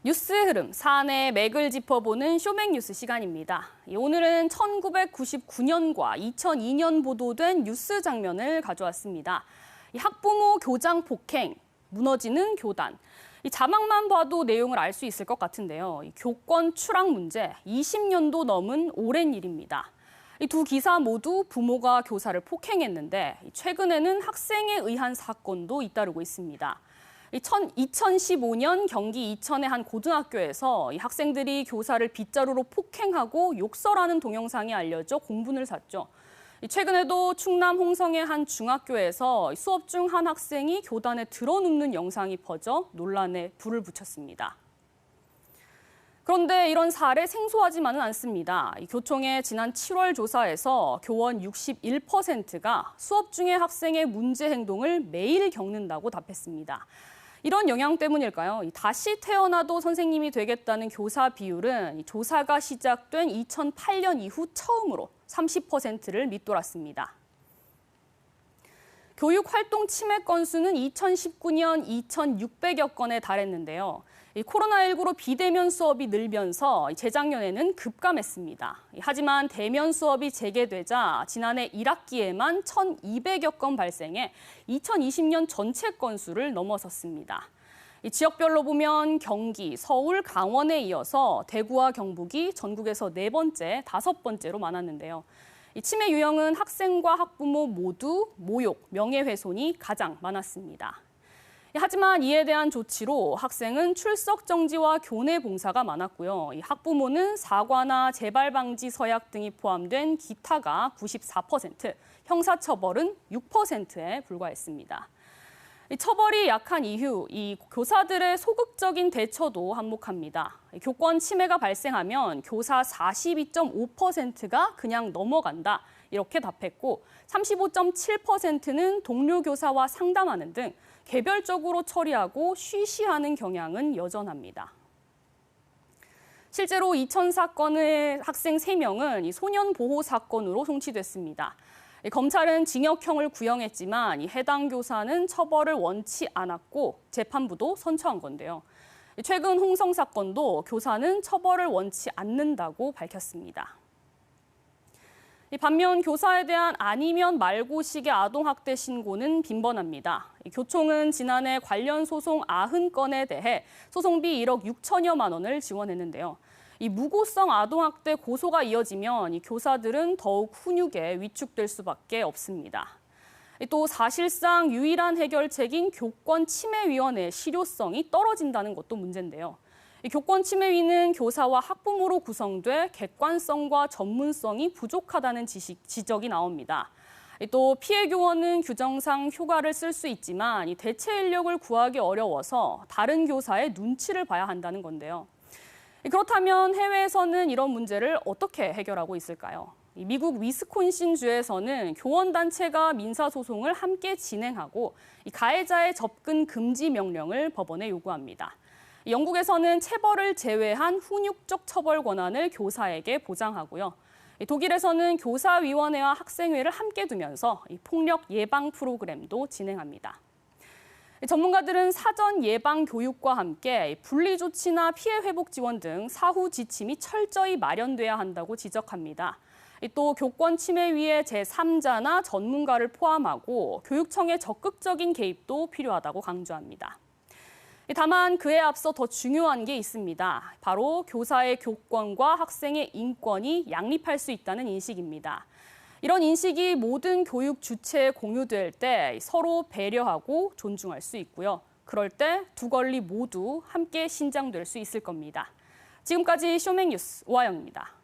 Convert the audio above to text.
뉴스 흐름, 사안의 맥을 짚어보는 쇼맥뉴스 시간입니다. 오늘은 1999년과 2002년 보도된 뉴스 장면을 가져왔습니다. 학부모 교장 폭행, 무너지는 교단. 자막만 봐도 내용을 알 수 있을 것 같은데요. 교권 추락 문제, 20년도 넘은 오랜 일입니다. 이 두 기사 모두 부모가 교사를 폭행했는데 최근에는 학생에 의한 사건도 잇따르고 있습니다. 2015년 경기 이천의 한 고등학교에서 이 학생들이 교사를 빗자루로 폭행하고 욕설하는 동영상이 알려져 공분을 샀죠. 최근에도 충남 홍성의 한 중학교에서 수업 중 한 학생이 교단에 드러눕는 영상이 퍼져 논란에 불을 붙였습니다. 그런데 이런 사례 생소하지만은 않습니다. 교총의 지난 7월 조사에서 교원 61%가 수업 중에 학생의 문제 행동을 매일 겪는다고 답했습니다. 이런 영향 때문일까요? 다시 태어나도 선생님이 되겠다는 교사 비율은 조사가 시작된 2008년 이후 처음으로 30%를 밑돌았습니다. 교육활동 침해 건수는 2019년 2,600여 건에 달했는데요. 코로나19로 비대면 수업이 늘면서 재작년에는 급감했습니다. 하지만 대면 수업이 재개되자 지난해 1학기에만 1,200여 건 발생해 2020년 전체 건수를 넘어섰습니다. 지역별로 보면 경기, 서울, 강원에 이어서 대구와 경북이 전국에서 4번째, 5번째로 많았는데요. 침해 유형은 학생과 학부모 모두 모욕, 명예훼손이 가장 많았습니다. 하지만 이에 대한 조치로 학생은 출석 정지와 교내 봉사가 많았고요. 학부모는 사과나 재발 방지 서약 등이 포함된 기타가 94%, 형사처벌은 6%에 불과했습니다. 처벌이 약한 이후 이 교사들의 소극적인 대처도 한몫합니다. 교권 침해가 발생하면 교사 42.5%가 그냥 넘어간다 이렇게 답했고 35.7%는 동료 교사와 상담하는 등 개별적으로 처리하고 쉬쉬하는 경향은 여전합니다. 실제로 이천 사건의 학생 3명은 소년 보호 사건으로 송치됐습니다. 검찰은 징역형을 구형했지만 해당 교사는 처벌을 원치 않았고 재판부도 선처한 건데요. 최근 홍성 사건도 교사는 처벌을 원치 않는다고 밝혔습니다. 반면 교사에 대한 아니면 말고식의 아동학대 신고는 빈번합니다. 교총은 지난해 관련 소송 90건에 대해 소송비 1억 6천여만 원을 지원했는데요. 이 무고성 아동학대 고소가 이어지면 이 교사들은 더욱 훈육에 위축될 수밖에 없습니다. 또 사실상 유일한 해결책인 교권침해위원회의 실효성이 떨어진다는 것도 문제인데요. 교권침해위는 교사와 학부모로 구성돼 객관성과 전문성이 부족하다는 지적이 나옵니다. 또 피해 교원은 규정상 휴가를 쓸 수 있지만 대체 인력을 구하기 어려워서 다른 교사의 눈치를 봐야 한다는 건데요. 그렇다면 해외에서는 이런 문제를 어떻게 해결하고 있을까요? 미국 위스콘신주에서는 교원단체가 민사소송을 함께 진행하고 가해자의 접근 금지 명령을 법원에 요구합니다. 영국에서는 체벌을 제외한 훈육적 처벌 권한을 교사에게 보장하고요. 독일에서는 교사위원회와 학생회를 함께 두면서 폭력 예방 프로그램도 진행합니다. 전문가들은 사전 예방 교육과 함께 분리 조치나 피해 회복 지원 등 사후 지침이 철저히 마련돼야 한다고 지적합니다. 또 교권 침해위의 제3자나 전문가를 포함하고 교육청의 적극적인 개입도 필요하다고 강조합니다. 다만 그에 앞서 더 중요한 게 있습니다. 바로 교사의 교권과 학생의 인권이 양립할 수 있다는 인식입니다. 이런 인식이 모든 교육 주체에 공유될 때 서로 배려하고 존중할 수 있고요. 그럴 때 두 권리 모두 함께 신장될 수 있을 겁니다. 지금까지 쇼맥뉴스 오하영입니다.